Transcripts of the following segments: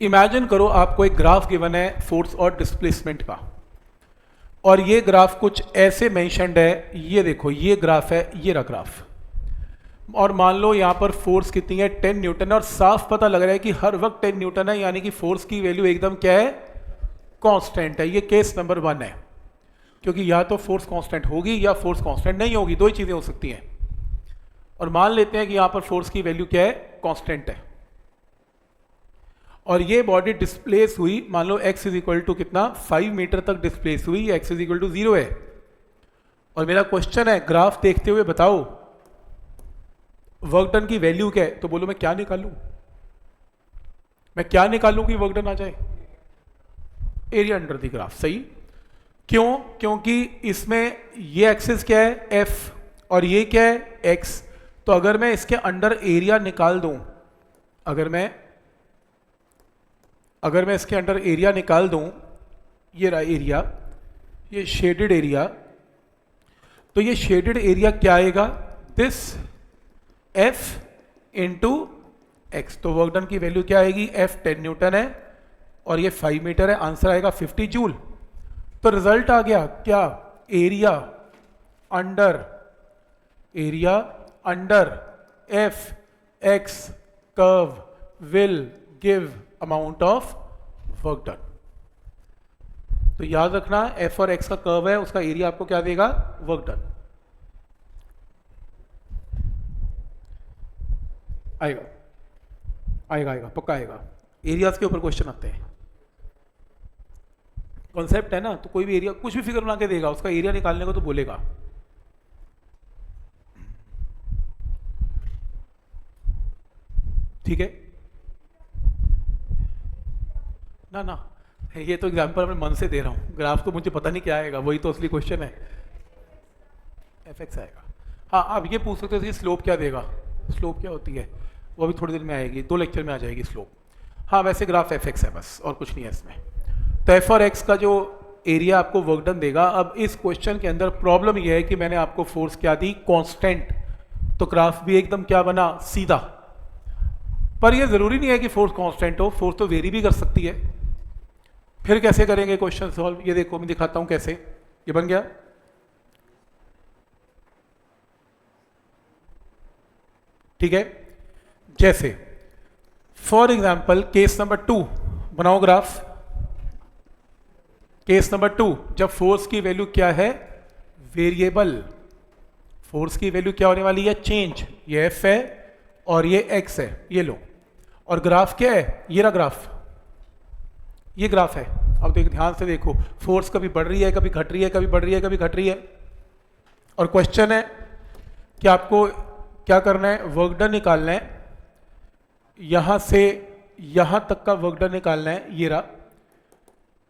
Imagine करो आपको एक ग्राफ गिवन है फोर्स और डिस्प्लेसमेंट का, और ये ग्राफ कुछ ऐसे मेंशन्ड है, ये देखो ये ग्राफ है, ये रहा ग्राफ, और मान लो यहाँ पर फोर्स कितनी है 10 न्यूटन है, और साफ पता लग रहा है कि हर वक्त 10 न्यूटन है, यानी कि फोर्स की वैल्यू एकदम क्या है, कांस्टेंट है। ये केस नंबर 1 है, क्योंकि या तो फोर्स कांस्टेंट होगी या फोर्स कांस्टेंट नहीं होगी, दो ही चीजें हो सकती हैं। और मान लेते हैं कि यहाँ पर फोर्स की वैल्यू क्या है, कांस्टेंट है, और ये बॉडी डिस्प्लेस हुई, मान लो x इज इक्वल टू कितना 5 मीटर तक डिस्प्लेस हुई, x इज इक्वल टू 0 है। और मेरा क्वेश्चन है ग्राफ देखते हुए बताओ वर्क डन की वैल्यू क्या है, तो बोलो मैं क्या निकालूं, मैं क्या निकालूं कि वर्क डन आ जाए, एरिया अंडर द ग्राफ। सही, क्यों, क्योंकि इसमें ये एक्सिस क्या है f और ये क्या है x, तो अगर मैं इसके अंडर एरिया निकाल दूं, अगर मैं इसके अंडर एरिया निकाल दूं, ये रहा एरिया, ये शेडेड एरिया, तो ये शेडेड एरिया क्या आएगा, दिस F इंटू एक्स, तो वर्क डन की वैल्यू क्या आएगी, F 10 न्यूटन है और ये 5 मीटर है, आंसर आएगा 50 जूल। तो रिजल्ट आ गया क्या, area under F X curve will give amount of work done. तो याद रखना F और X का कर्व है, उसका एरिया आपको क्या देगा, वर्क डन आएगा, आएगा पक्का आएगा। एरियाज के ऊपर क्वेश्चन आते हैं, कॉन्सेप्ट है ना, तो कोई भी एरिया कुछ भी फिगर बना के देगा, उसका एरिया निकालने को तो बोलेगा। ठीक है ना, ये तो एग्जाम्पल अपने मन से दे रहा हूँ, ग्राफ तो मुझे पता नहीं क्या आएगा, वही तो असली क्वेश्चन है, एफ आएगा। हाँ, आप ये पूछ सकते हो स्लोप क्या देगा, स्लोप क्या होती है, वो अभी थोड़ी देर में आएगी, 2 लेक्चर में आ जाएगी स्लोप। हाँ, वैसे ग्राफ एफ है बस, और कुछ नहीं है इसमें। तो एफ और एक्स का जो एरिया आपको वर्क डन देगा। अब इस क्वेश्चन के अंदर प्रॉब्लम यह है कि मैंने आपको फोर्स क्या दी, कांस्टेंट, तो ग्राफ भी एकदम क्या बना, सीधा। पर यह जरूरी नहीं है कि फोर्स कांस्टेंट हो, फोर्स तो वेरी भी कर सकती है। फिर कैसे करेंगे क्वेश्चन सॉल्व, ये देखो मैं दिखाता हूं कैसे। ये बन गया, ठीक है। जैसे फॉर एग्जाम्पल केस नंबर 2 बनाओ ग्राफ। केस नंबर 2, जब फोर्स की वैल्यू क्या है, वेरिएबल, फोर्स की वैल्यू क्या होने वाली है, चेंज, ये एफ है और ये एक्स है, ये लो। और ग्राफ क्या है, ये रहा ग्राफ, ये ग्राफ है। अब देखो ध्यान से देखो, फोर्स कभी बढ़ रही है, कभी घट रही है, कभी बढ़ रही है, कभी घट रही है। और क्वेश्चन है कि आपको क्या करना है, वर्क डन निकालना है, यहां से यहां तक का वर्क डन निकालना है, ये रहा।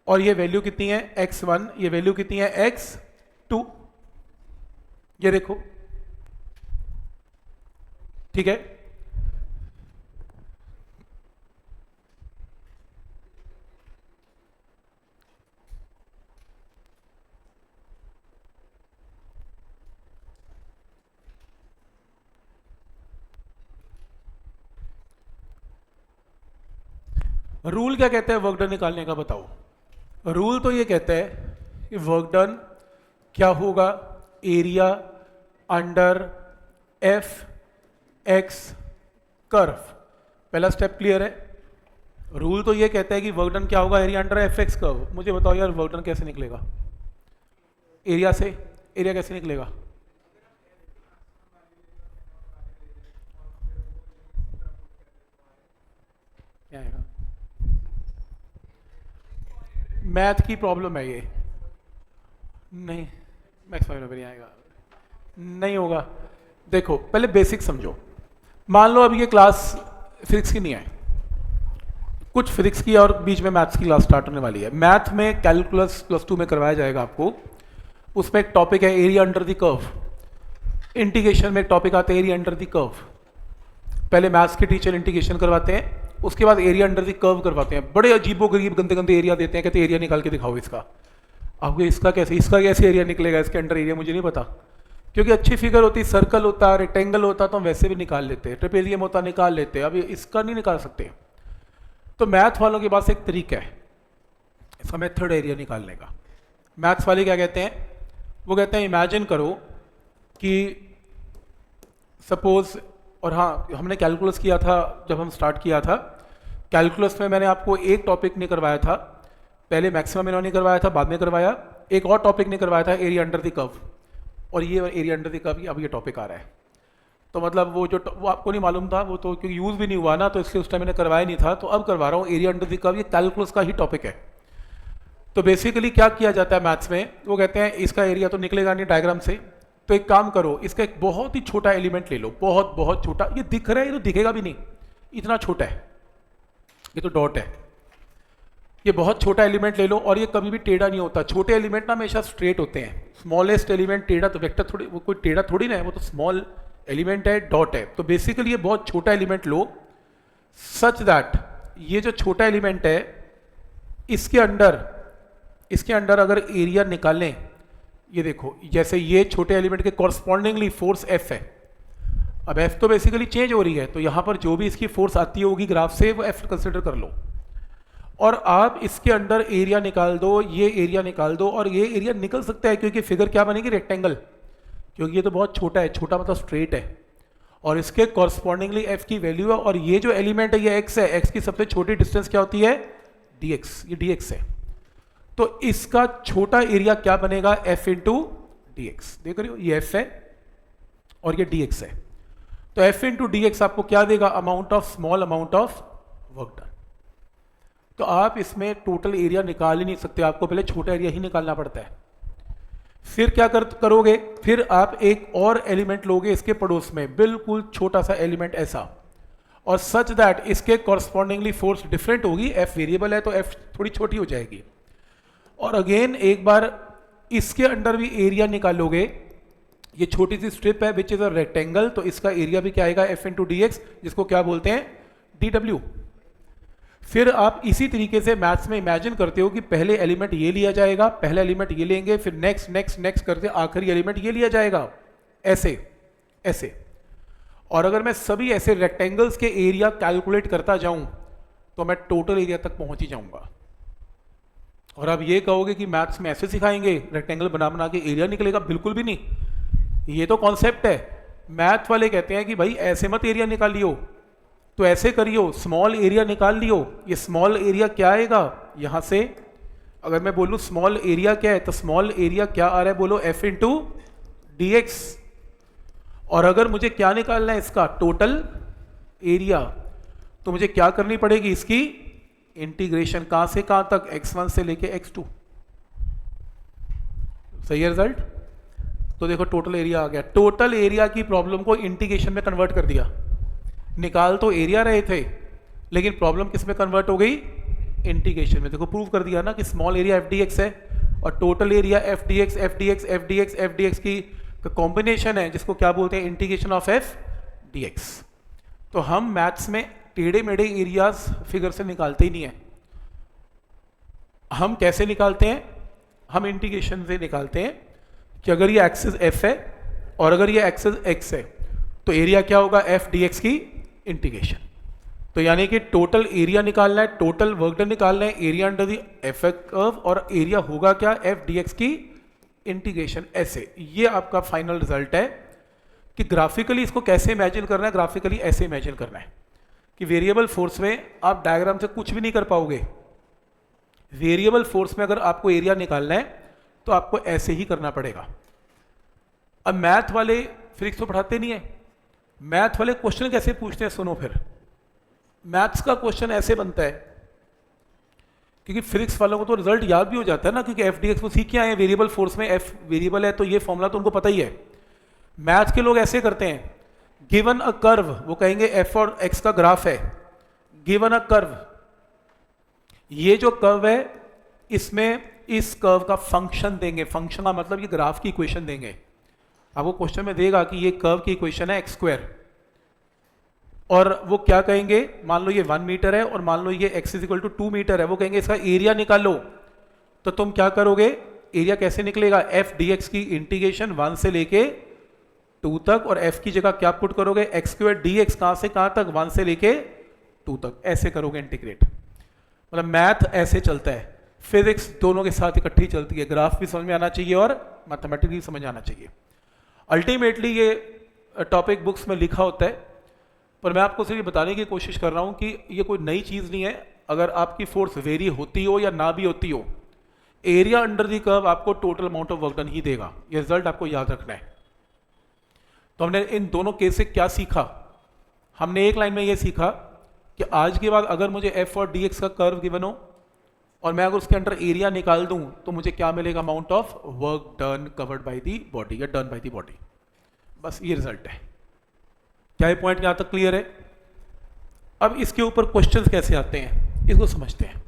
और ये वैल्यू कितनी है, x1, ये वैल्यू कितनी है, x2, ये देखो, ठीक है। रूल क्या कहते हैं वर्क डन निकालने का, बताओ। रूल तो ये कहता है कि वर्क डन क्या होगा, area under F x curve. पहला स्टेप क्लियर है। रूल तो ये कहता है कि वर्क डन क्या होगा, area under F x curve. मुझे बताओ यार वर्क डन कैसे निकलेगा, एरिया से, एरिया कैसे निकलेगा, क्या आएगा, मैथ की प्रॉब्लम है ये, नहीं मैक्स फाइव नहीं आएगा, नहीं होगा। देखो पहले बेसिक समझो। मान लो अभी ये क्लास फिजिक्स की नहीं है, कुछ फिजिक्स की और बीच में मैथ्स की क्लास स्टार्ट होने वाली है। मैथ में कैलकुलस +2 में करवाया जाएगा आपको। उसमें एक टॉपिक है area under the curve. Integration में एक टॉपिक आता है एरिया अंडर द कर्व। पहले मैथ्स के टीचर इंटीग्रेशन करवाते हैं, उसके बाद एरिया अंडर द कर्व करवाते हैं। बड़े अजीबो गरीब गंदे गंदे एरिया देते हैं, कहते हैं एरिया निकाल के दिखाओ इसका। आपको इसका कैसे एरिया निकलेगा, इसके अंडर एरिया मुझे नहीं पता, क्योंकि अच्छी फिगर होती, सर्कल होता, रेक्टेंगल होता तो हम वैसे भी निकाल लेते हैं, ट्रेपेजियम होता निकाल लेते हैं, अब इसका नहीं निकाल सकते। तो मैथ वालों के पास एक तरीका है इसका मेथड एरिया निकालने का। मैथ्स वाले क्या कहते हैं, वो कहते हैं इमेजिन करो कि सपोज, और हाँ हमने कैलकुलस किया था जब हम स्टार्ट किया था, कैलकुलस में मैंने आपको एक टॉपिक नहीं करवाया था, पहले मैक्सिमम इन्होंने करवाया था, बाद में करवाया एक और टॉपिक नहीं करवाया था, एरिया अंडर द कर्व, और ये एरिया अंडर द कर्व अब ये टॉपिक आ रहा है। तो मतलब वो आपको नहीं मालूम था, वो तो क्योंकि यूज़ भी नहीं हुआ ना, तो इसलिए उस टाइम मैंने करवाया नहीं था, तो अब करवा रहा हूँ। एरिया अंडर द कर्व ये कैलकुलस का ही टॉपिक है। तो बेसिकली क्या किया जाता है मैथ्स में, वो कहते हैं इसका एरिया तो निकलेगा नहीं डायग्राम से, तो एक काम करो, इसका एक बहुत ही छोटा एलिमेंट ले लो, बहुत बहुत छोटा, ये दिख रहा है, ये तो दिखेगा भी नहीं, इतना छोटा है, ये तो डॉट है, ये बहुत छोटा एलिमेंट ले लो, और ये कभी भी टेढ़ा नहीं होता। छोटे एलिमेंट ना हमेशा स्ट्रेट होते हैं, स्मॉलेस्ट एलिमेंट टेढ़ा, तो वेक्टर थोड़ी, वो कोई टेढ़ा थोड़ी ना है, वो तो स्मॉल एलिमेंट है, डॉट है। तो बेसिकली ये बहुत छोटा एलिमेंट लो, सच दैट ये जो छोटा एलिमेंट है इसके अंडर अगर एरिया निकालें, ये देखो जैसे ये छोटे एलिमेंट के कॉरस्पॉन्डिंगली फोर्स एफ है। अब एफ तो बेसिकली चेंज हो रही है, तो यहां पर जो भी इसकी फोर्स आती होगी ग्राफ से, वो एफ कंसिडर कर लो, और आप इसके अंदर एरिया निकाल दो, ये एरिया निकाल दो, और ये एरिया निकल सकता है क्योंकि फिगर क्या बनेगी, रेक्टेंगल, क्योंकि ये तो बहुत छोटा है, छोटा मतलब स्ट्रेट है, और इसके कॉरस्पॉन्डिंगली एफ की वैल्यू है, और ये जो एलिमेंट है ये एक्स है, एक्स की सबसे छोटी डिस्टेंस क्या होती है, डी एक्स, ये डी एक्स है। तो इसका छोटा एरिया क्या बनेगा, एफ इंटू डी एक्स, देख रहे हो ये एफ है और ये डी एक्स है, तो एफ इंटू डी एक्स आपको क्या देगा, amount of small amount of work done. तो आप इसमें टोटल एरिया निकाल ही नहीं सकते, आपको पहले छोटा एरिया ही निकालना पड़ता है। फिर क्या करोगे, फिर आप एक और एलिमेंट लोगे इसके पड़ोस में, बिल्कुल छोटा सा एलिमेंट ऐसा, और सच दैट इसके कॉरस्पॉन्डिंगली फोर्स डिफरेंट होगी, एफ वेरिएबल है तो एफ थोड़ी छोटी हो जाएगी, और अगेन एक बार इसके अंडर भी एरिया निकालोगे, ये छोटी सी स्ट्रिप है विच इज अ रेक्टेंगल, तो इसका एरिया भी क्या आएगा, एफ इंटू डी एक्स, जिसको क्या बोलते हैं, डी डब्ल्यू। फिर आप इसी तरीके से मैथ्स में इमेजिन करते हो कि पहले एलिमेंट ये लिया जाएगा, पहले एलिमेंट ये लेंगे, फिर नेक्स्ट नेक्स्ट नेक्स्ट करते आखिरी एलिमेंट ये लिया जाएगा, ऐसे ऐसे। और अगर मैं सभी ऐसे रेक्टेंगल्स के एरिया कैलकुलेट करता जाऊं तो मैं टोटल एरिया तक पहुंच ही जाऊंगा। और आप ये कहोगे कि मैथ्स में ऐसे सिखाएंगे रेक्टेंगल बना बना के एरिया निकलेगा, बिल्कुल भी नहीं, ये तो कॉन्सेप्ट है। मैथ वाले कहते हैं कि भाई ऐसे मत एरिया निकालियो, तो ऐसे करियो, स्मॉल एरिया निकाल लियो। ये स्मॉल एरिया क्या आएगा, यहां से अगर मैं बोलूं स्मॉल एरिया क्या है, तो स्मॉल एरिया क्या आ रहा है, बोलो एफ इंटू डी एक्स। और अगर मुझे क्या निकालना है, इसका टोटल एरिया, तो मुझे क्या करनी पड़ेगी, इसकी इंटीग्रेशन, कहां से कहां तक, x1 से लेके x2। सही है रिजल्ट। तो देखो टोटल एरिया आ गया, टोटल एरिया की प्रॉब्लम को इंटीग्रेशन में कन्वर्ट कर दिया। निकाल तो एरिया रहे थे, लेकिन प्रॉब्लम किस में कन्वर्ट हो गई, इंटीग्रेशन में। देखो प्रूव कर दिया ना कि small area F D x है, और total area F D x F D x F D x F D X की कॉम्बिनेशन है, जिसको क्या बोलते हैं, integration of F D x. तो हम मैथ्स में टेढ़े मेढ़े एरियाज फिगर से निकालते ही नहीं है। हम कैसे निकालते हैं, हम इंटीग्रेशन से निकालते हैं कि अगर ये एक्सिस एफ है और अगर ये एक्सिस एक्स है, तो एरिया क्या होगा, एफ डी एक्स की इंटीग्रेशन। तो यानी कि टोटल एरिया निकालना है, टोटल वर्क डन निकालना है, area under the F curve, और एरिया होगा क्या, एफ डी एक्स की इंटीग्रेशन। ऐसे ये आपका फाइनल रिजल्ट है कि ग्राफिकली इसको कैसे इमेजिन करना है, ग्राफिकली ऐसे इमेजिन करना है कि वेरिएबल फोर्स में आप डायग्राम से कुछ भी नहीं कर पाओगे। वेरिएबल फोर्स में अगर आपको एरिया निकालना है तो आपको ऐसे ही करना पड़ेगा। अब मैथ वाले फिजिक्स तो पढ़ाते नहीं है, मैथ वाले क्वेश्चन कैसे पूछते हैं, सुनो फिर। मैथ्स का क्वेश्चन ऐसे बनता है, क्योंकि फिजिक्स वालों को तो रिजल्ट याद भी हो जाता है ना, क्योंकि एफ डी एक्स को सीख के आए हैं, वेरिएबल फोर्स में एफ वेरिएबल है तो ये फॉर्मूला तो उनको पता ही है। मैथ के लोग ऐसे करते हैं, गिवन अ कर्व, वो कहेंगे एफ और एक्स का ग्राफ है, गिवन अ कर्व, ये जो कर्व है इसमें इस कर्व का फंक्शन देंगे, फंक्शन का मतलब ये ग्राफ की इक्वेशन देंगे। आपको क्वेश्चन में देगा कि ये कर्व की इक्वेशन है एक्स स्क्वायर, और वो क्या कहेंगे, मान लो ये 1 मीटर है और मान लो ये x is equal to 2 metre है, वो कहेंगे इसका एरिया निकालो। तो तुम क्या करोगे, एरिया कैसे निकलेगा, एफ डी एक्स की इंटीग्रेशन 1 से लेके 2 तक, और f की जगह क्या पुट करोगे, एक्स स्क्वायर डी एक्स, कहां से कहां तक, 1 से लेके 2 तक, ऐसे करोगे इंटीग्रेट। मतलब मैथ ऐसे चलता है, फिजिक्स दोनों के साथ इकट्ठी चलती है, ग्राफ भी समझ में आना चाहिए और मैथमेटिक्स भी समझ में आना चाहिए। अल्टीमेटली ये टॉपिक बुक्स में लिखा होता है, पर मैं आपको सिर्फ बताने की कोशिश कर रहा हूँ कि ये कोई नई चीज़ नहीं है। अगर आपकी फोर्स वेरी होती हो या ना भी होती हो, एरिया अंडर दी कर्व आपको total amount of work done ही देगा, ये रिजल्ट आपको याद रखना है। तो हमने इन दोनों केस से क्या सीखा? हमने एक लाइन में ये सीखा कि आज के बाद अगर मुझे एफ और डी एक्स का कर्व गिवन हो और मैं अगर उसके अंडर एरिया निकाल दूं तो मुझे क्या मिलेगा? Amount of work done covered by the body या डन बाय दी बॉडी। बस ये रिजल्ट है। क्या ये पॉइंट यहां तक क्लियर है? अब इसके ऊपर क्वेश्चंस कैसे आते हैं इसको समझते हैं।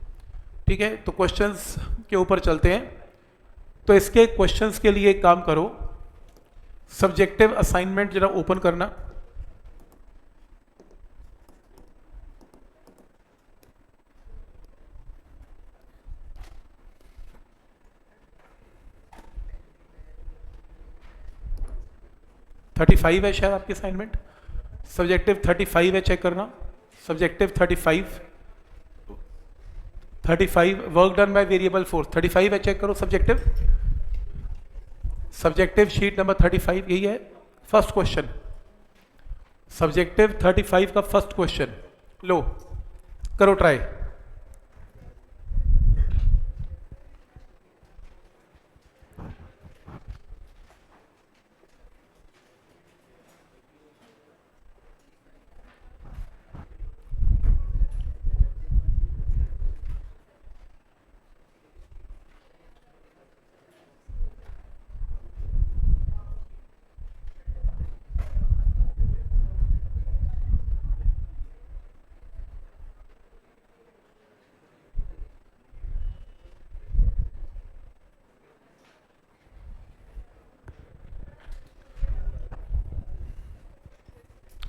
ठीक है, तो क्वेश्चंस के ऊपर चलते हैं। तो इसके क्वेश्चंस के लिए एक काम करो, सब्जेक्टिव असाइनमेंट जरा ओपन करना। थर्टी 35 है शायद आपकी असाइनमेंट, सब्जेक्टिव 35 है, चेक करना। Subjective 35 work done by variable force 35 है, चेक करो सब्जेक्टिव। सब्जेक्टिव शीट नंबर 35 यही है। फर्स्ट क्वेश्चन सब्जेक्टिव 35 का फर्स्ट क्वेश्चन, लो करो ट्राई।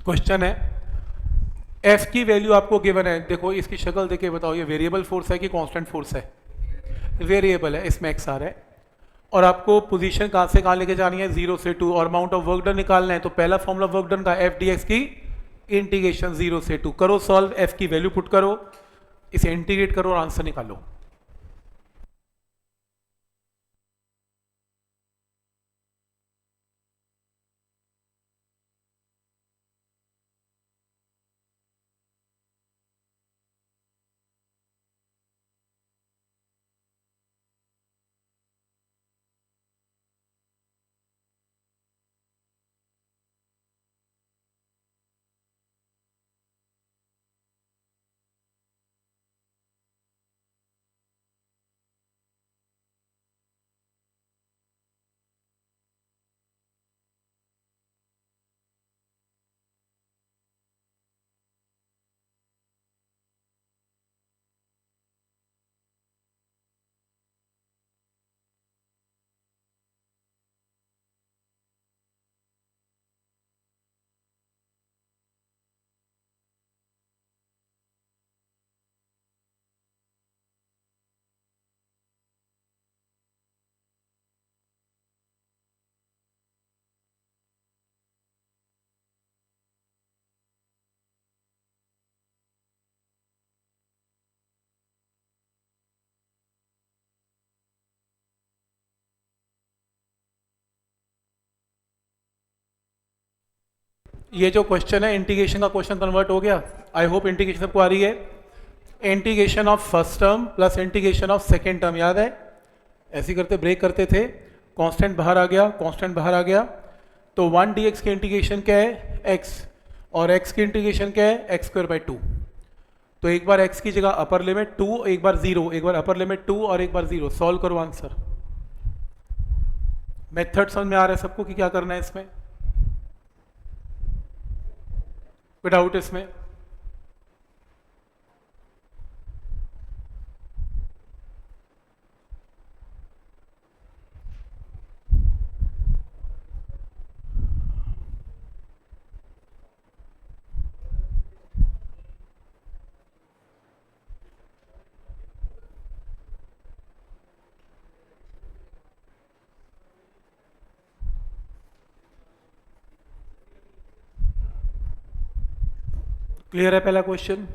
क्वेश्चन है एफ की वैल्यू आपको गिवन है। देखो इसकी शक्ल देके बताओ ये वेरिएबल फोर्स है कि कांस्टेंट फोर्स है? वेरिएबल है, इसमें एक्स आ रहा है। और आपको पोजीशन कहां से कहां लेके जानी है? 0 से 2। और अमाउंट ऑफ वर्क डन निकालना है, तो पहला फॉर्मूला वर्क डन का एफ डी एक्स की इंटीग्रेशन 0 से 2 करो सॉल्व, एफ की वैल्यू पुट करो, इसे इंटीग्रेट करो और आंसर निकालो। ये जो क्वेश्चन है इंटीग्रेशन का क्वेश्चन कन्वर्ट हो गया। आई होप इंटीग्रेशन सबको आ रही है। Integration of first term plus integration of second term याद है? ऐसे करते ब्रेक करते थे, कांस्टेंट बाहर आ गया, कांस्टेंट बाहर आ गया, तो 1 डी एक्स की इंटीग्रेशन क्या है? एक्स, और एक्स की इंटीग्रेशन क्या है? X square by 2। तो एक बार एक्स की जगह अपर लिमिट 2, एक बार 0, एक बार अपर लिमिट 2 और एक बार 0। सॉल्व करो आंसर। मेथड समझ में आ रहा है सबको कि क्या करना है इसमें? कोई डाउट इसमें? क्लियर है पहला क्वेश्चन?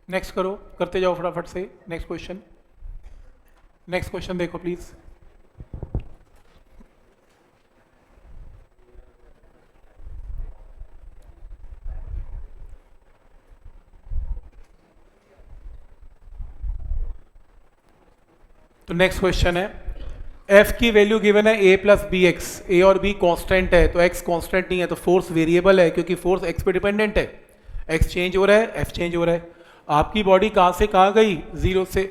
नेक्स्ट करो, करते जाओ फटाफट से। नेक्स्ट क्वेश्चन, नेक्स्ट क्वेश्चन देखो प्लीज। तो नेक्स्ट क्वेश्चन है, एफ की वैल्यू गिवन है ए प्लस बी एक्स, ए और बी कांस्टेंट है, तो एक्स कांस्टेंट नहीं है, तो फोर्स वेरिएबल है क्योंकि फोर्स एक्स पे डिपेंडेंट है। एक्स चेंज हो रहा है, एफ चेंज हो रहा है। आपकी बॉडी कहाँ से कहाँ गई, 0 से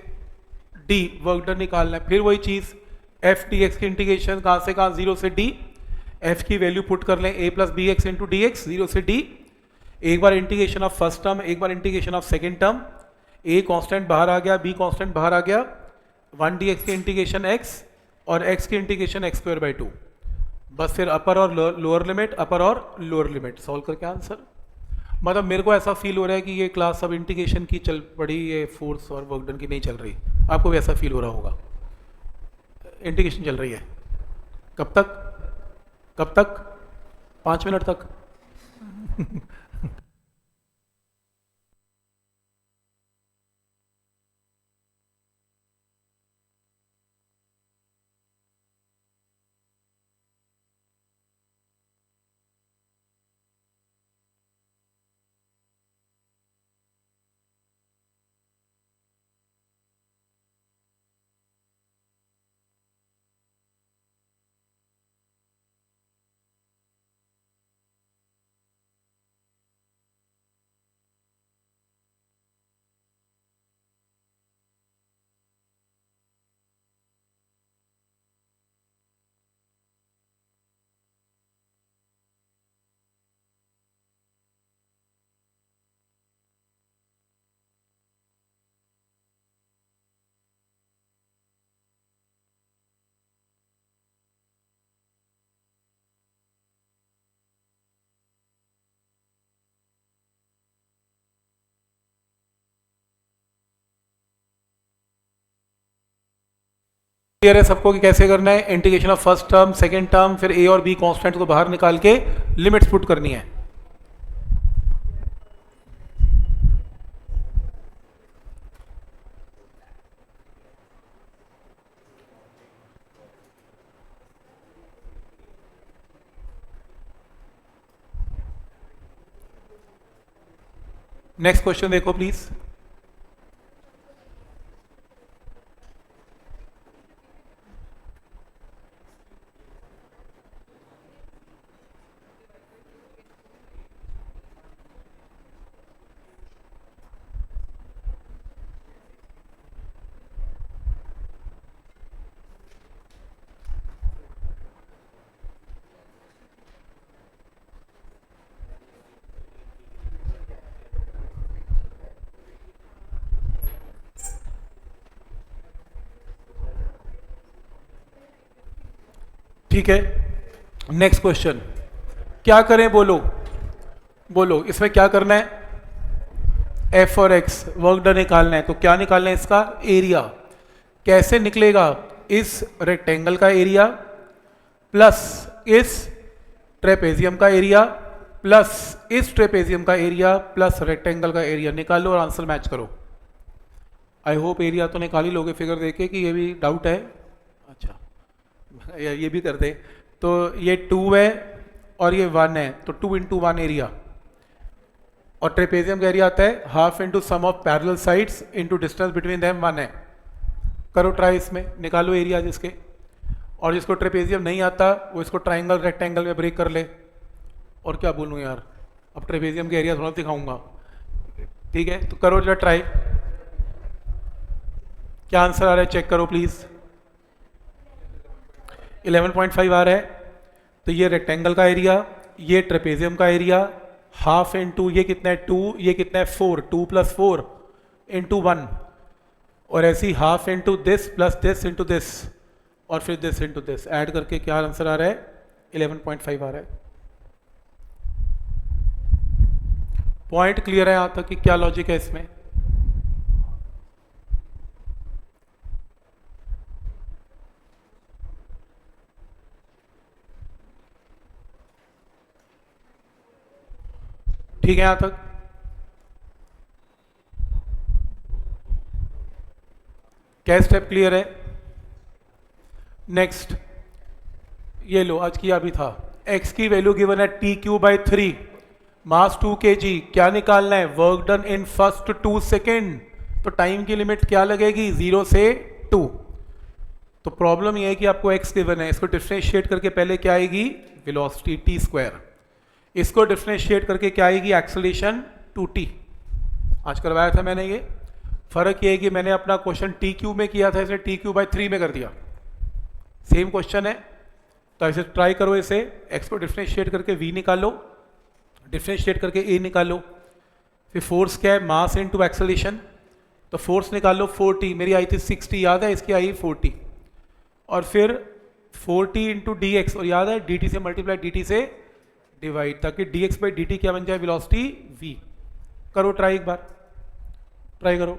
डी, वर्क डन निकालना है। फिर वही चीज, एफ डी एक्स की इंटीग्रेशन कहाँ से कहाँ, 0 से डी। एफ की वैल्यू पुट कर लें, A plus B X into D X, 0 से डी। एक बार इंटीग्रेशन ऑफ फर्स्ट टर्म, एक बार integration of second term. A constant बाहर आ गया, बी कांस्टेंट बाहर आ गया, 1 डी एक्स की इंटीग्रेशन एक्स और x की इंटीग्रेशन एक्स स्क्वायर बाई 2। बस फिर अपर और लोअर लिमिट, अपर और लोअर लिमिट सॉल्व करके आंसर। मतलब मेरे को ऐसा फील हो रहा है कि ये क्लास अब इंटीग्रेशन की चल पड़ी, ये फोर्स और वर्क डन की नहीं चल रही। आपको भी ऐसा फील हो रहा होगा। इंटीग्रेशन चल रही है, कब तक, कब तक, 5 मिनट तक। क्लियर है सबको कि कैसे करना है। Integration of first term, second term, फिर ए और बी कांस्टेंट को बाहर निकाल के लिमिट्स पुट करनी है। नेक्स्ट क्वेश्चन देखो प्लीज। ठीक है, नेक्स्ट क्वेश्चन, क्या करें बोलो, बोलो इसमें क्या करना है। एफ और एक्स वर्क डन निकालना है, तो क्या निकालना है, इसका एरिया। कैसे निकलेगा, इस रेक्टेंगल का एरिया प्लस इस ट्रेपेजियम का एरिया प्लस इस ट्रेपेजियम का एरिया प्लस रेक्टेंगल का एरिया। निकालो और आंसर मैच करो। आई होप एरिया तो निकाल ही लोगे फिगर देके, कि ये भी डाउट है। अच्छा, ये भी कर दे। तो ये 2 है और ये 1 है, तो 2 इंटू 1 एरिया। और ट्रेपेजियम का एरिया आता है half into sum of parallel sides into distance between them 1 है। करो ट्राई, इसमें निकालो एरिया जिसके। और जिसको ट्रेपेजियम नहीं आता वो इसको ट्राइंगल रेक्टेंगल में ब्रेक कर ले। और क्या बोलूँ यार, अब ट्रेपेजियम का एरिया थोड़ा दिखाऊंगा। ठीक है, तो करो जरा ट्राई। क्या आंसर आ रहा है चेक करो प्लीज़। 11.5 आ रहा है। तो ये रेक्टेंगल का एरिया, ये ट्रेपेजियम का एरिया, हाफ इंटू ये कितना है 2, ये कितना है 4, 2 + 4 इंटू 1, और ऐसे ही half into this plus this into this और फिर दिस इंटू दिस, ऐड करके क्या आंसर आ रहा है 11.5 आ रहा है। पॉइंट क्लियर है यहां तक कि क्या लॉजिक है इसमें। ठीक है यहां तक। क्या स्टेप क्लियर है? नेक्स्ट ये लो, आज किया भी था। x की वैल्यू गिवन है TQ/3, मास 2 kg। क्या निकालना है? Work done in first 2 second. तो टाइम की लिमिट क्या लगेगी? 0 से 2। तो प्रॉब्लम ये है कि आपको x गिवन है, इसको डिफरेंशिएट करके पहले क्या आएगी? Velocity t²। इसको डिफरेंशिएट करके क्या आएगी? Acceleration 2t। आज करवाया था मैंने ये। फर्क ये है कि मैंने अपना क्वेश्चन TQ में किया था, इसे TQ/3 में कर दिया। सेम क्वेश्चन है, तो ऐसे ट्राई करो। इसे x को डिफरेंशिएट करके v निकालो, डिफरेंशिएट करके a निकालो। फिर फोर्स क्या है? Mass into acceleration. तो फोर्स निकालो 4t, मेरी आई थी 60, याद है? इसकी आई 40। और फिर 4t इंटू डी एक्स, और याद है dt से मल्टीप्लाई dt से डिवाइड, ताकि dx/dt क्या बन जाए? Velocity v। करो ट्राई, एक बार ट्राई करो।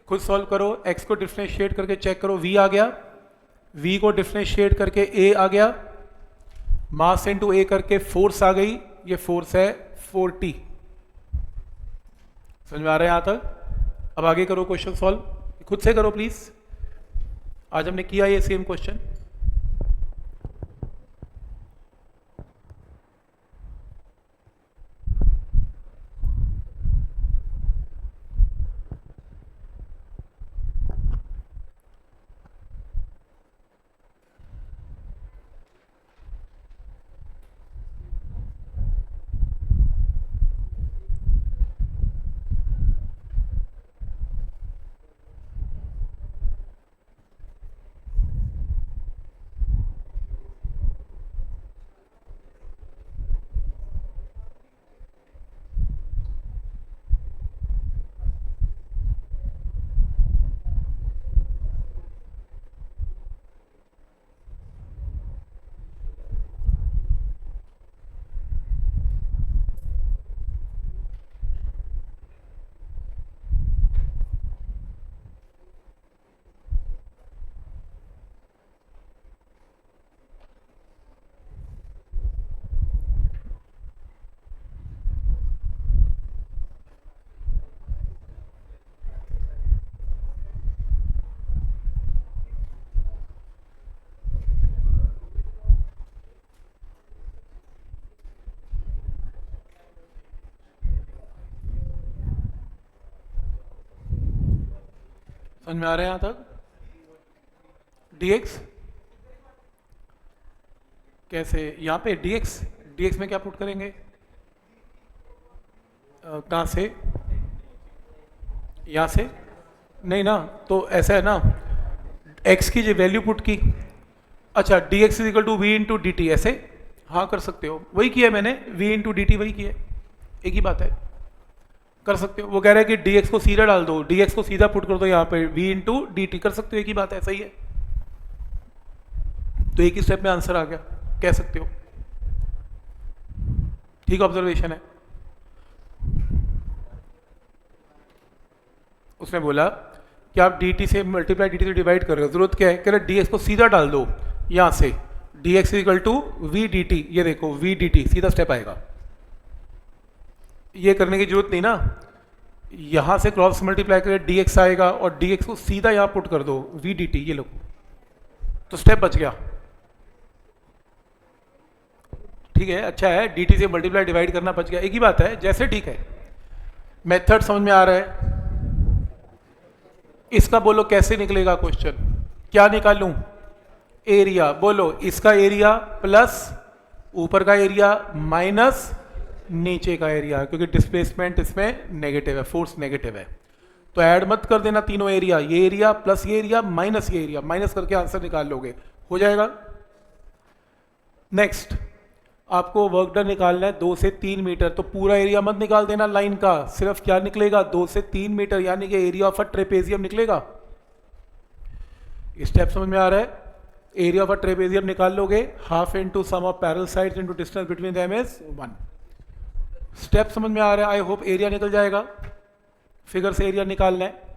खुद सॉल्व करो। x को डिफरेंशिएट करके चेक करो, v आ गया। v को डिफरेंशिएट करके a आ गया। मास इनटू a करके फोर्स आ गई, ये फोर्स है 4t। समझ में आ रहा है यहाँ तक? अब आगे करो क्वेश्चन सॉल्व, खुद से करो प्लीज। आज हमने किया ये सेम क्वेश्चन। समझ में आ रहा है यहाँ तक? dx कैसे? यहाँ पे dx में क्या पुट करेंगे? कहाँ से? यहाँ से? नहीं ना, तो ऐसा है ना, x की जो वैल्यू पुट की। अच्छा, dx is equal to v into D T, ऐसे? हाँ कर सकते हो, वही किया है मैंने, v इंटू डी टी वही किया, एक ही बात है, कर सकते हो। वो कह रहा है कि dx को सीधा डाल दो, dx को सीधा पुट कर दो यहाँ पे, v इंटू डी टी, कर सकते हो, एक ही बात है, सही है। तो एक ही स्टेप में आंसर आ गया, कह सकते हो। ठीक ऑब्जर्वेशन है। उसने बोला कि आप dt से मल्टीप्लाई dt से डिवाइड कर रहे हो, जरूरत क्या है? कह रहे dx को सीधा डाल दो यहाँ से, dx equal to v dt, ये देखो v dt सीधा स्टेप आएगा। ये करने की जरूरत नहीं ना, यहाँ से क्रॉस मल्टीप्लाई करके dx आएगा और dx को सीधा यहाँ पुट कर दो v dt, ये लो, तो स्टेप बच गया। ठीक है, अच्छा है, dt से मल्टीप्लाई डिवाइड करना बच गया, एक ही बात है, जैसे ठीक है। मेथड समझ में आ रहा है? इसका बोलो कैसे निकलेगा क्वेश्चन? क्या निकालूं? एरिया। बोलो, इसका एरिया प्लस ऊपर का एरिया माइनस नीचे का एरिया, क्योंकि डिस्प्लेसमेंट इसमें नेगेटिव है, फोर्स नेगेटिव है। तो ऐड मत कर देना तीनों एरिया, ये एरिया प्लस ये एरिया माइनस ये एरिया, माइनस करके आंसर निकाल लोगे, हो जाएगा। नेक्स्ट, आपको वर्क डन निकालना है 2 से 3 मीटर, तो पूरा एरिया मत निकाल देना लाइन का, सिर्फ क्या निकलेगा 2 से 3 मीटर, यानी कि एरिया ऑफ अ ट्रेपेजियम निकलेगा। स्टेप समझ में आ रहा है? एरिया ऑफ अ ट्रेपेजियम निकाल लोगे, half into sum of parallel sides into distance between them is 1। Step समझ में आ रहा है? आई होप एरिया निकल जाएगा, फिगर से एरिया निकालना है।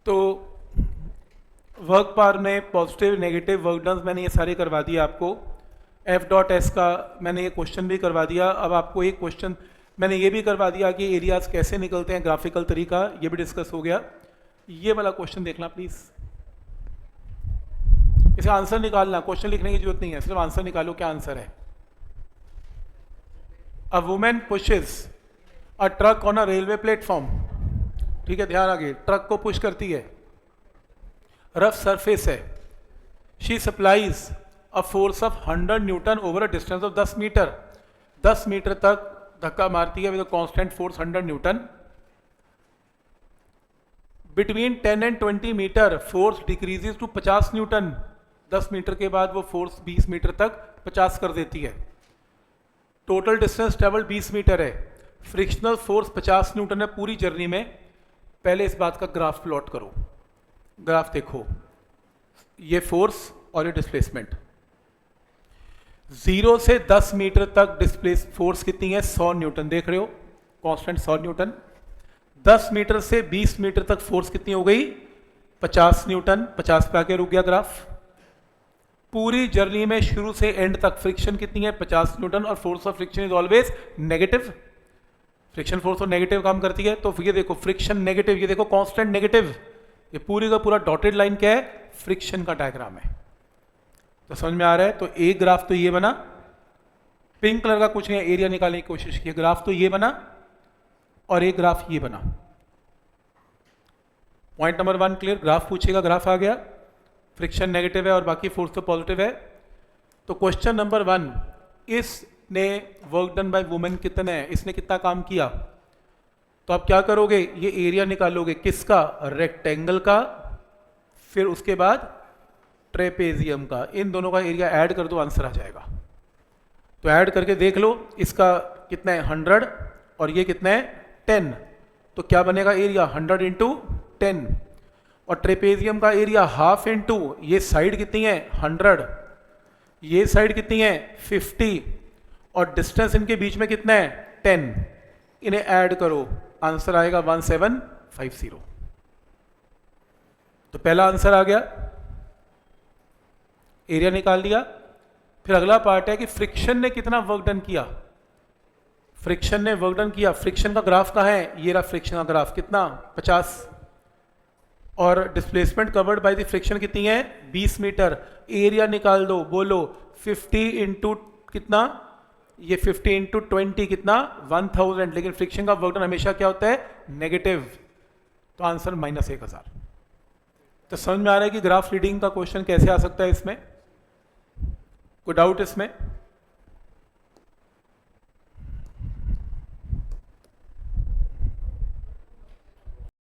तो वर्क पार में पॉजिटिव नेगेटिव वर्क डन मैंने ये सारे करवा दिए आपको। F.S का मैंने ये क्वेश्चन भी करवा दिया। अब आपको एक क्वेश्चन मैंने ये भी करवा दिया कि एरियाज कैसे निकलते हैं, ग्राफिकल तरीका ये भी डिस्कस हो गया। ये वाला क्वेश्चन देखना प्लीज, इसे आंसर निकालना, क्वेश्चन लिखने की जरूरत नहीं है, सिर्फ आंसर निकालो क्या आंसर है। A women pushes a truck on a railway platform, ठीक है ध्यान आगे, ट्रक को पुश करती है, रफ सरफेस है, she supplies a force of 100 newton over a distance of 10 metre, 10 metre तक धक्का मारती है with a constant force 100 newton. Between 10 and 20 metre force decreases to 50 newton, 10 metre के बाद वो फोर्स 20 मीटर तक 50 कर देती है। टोटल डिस्टेंस ट्रेवल 20 मीटर है, फ्रिक्शनल फोर्स 50 न्यूटन है पूरी जर्नी में। पहले इस बात का ग्राफ प्लॉट करो, ग्राफ देखो, ये फोर्स और ये डिस्प्लेसमेंट। 0 से 10 मीटर तक डिस्प्लेस फोर्स कितनी है 100 न्यूटन, देख रहे हो कांस्टेंट 100 न्यूटन। 10 मीटर से 20 मीटर तक फोर्स कितनी हो गई 50 न्यूटन, 50 पे आके रुक गया ग्राफ। पूरी जर्नी में शुरू से एंड तक फ्रिक्शन कितनी है 50 न्यूटन, और force of friction is always negative, friction force और नेगेटिव काम करती है। तो ये देखो फ्रिक्शन नेगेटिव, ये देखो कांस्टेंट नेगेटिव, ये पूरी का पूरा डॉटेड लाइन क्या है फ्रिक्शन का डायग्राम है। तो समझ में आ रहा है? तो एक ग्राफ तो ये बना, पिंक कलर का कुछ नहीं, एरिया निकालने की कोशिश की, ग्राफ तो ये बना और एक ग्राफ ये बना। पॉइंट नंबर 1 क्लियर, ग्राफ पूछेगा, ग्राफ आ गया, फ्रिक्शन नेगेटिव है और बाकी फोर्स तो पॉजिटिव है। तो क्वेश्चन नंबर 1, इसने वर्क डन बाय वुमेन कितना है, इसने कितना काम किया, तो आप क्या करोगे ये एरिया निकालोगे, किसका रेक्टेंगल का, फिर उसके बाद ट्रेपेजियम का, इन दोनों का एरिया ऐड कर दो, आंसर आ जाएगा। तो ऐड करके देख लो, इसका कितना है 100 और ये कितना है 10, तो क्या बनेगा एरिया 100 इंटू 10, और ट्रेपेजियम का एरिया हाफ इंटू ये साइड कितनी है 100, ये साइड कितनी है 50, और डिस्टेंस इनके बीच में कितना है 10, इन्हें ऐड करो, आंसर आएगा 1750। तो पहला आंसर आ गया, एरिया निकाल लिया। फिर अगला पार्ट है कि फ्रिक्शन ने कितना वर्क डन किया, फ्रिक्शन ने वर्क डन किया, फ्रिक्शन का ग्राफ कहाँ है, ये रहा फ्रिक्शन का ग्राफ, कितना 50, और displacement covered by the friction कितनी है 20 मीटर, एरिया निकाल दो, बोलो 50 इंटू कितना, ये 50 इंटू 20 कितना 1000, लेकिन फ्रिक्शन का वर्क डन हमेशा क्या होता है नेगेटिव, तो आंसर -1000। तो समझ में आ रहा है कि ग्राफ रीडिंग का क्वेश्चन कैसे आ सकता है इसमें, कोई डाउट इसमें?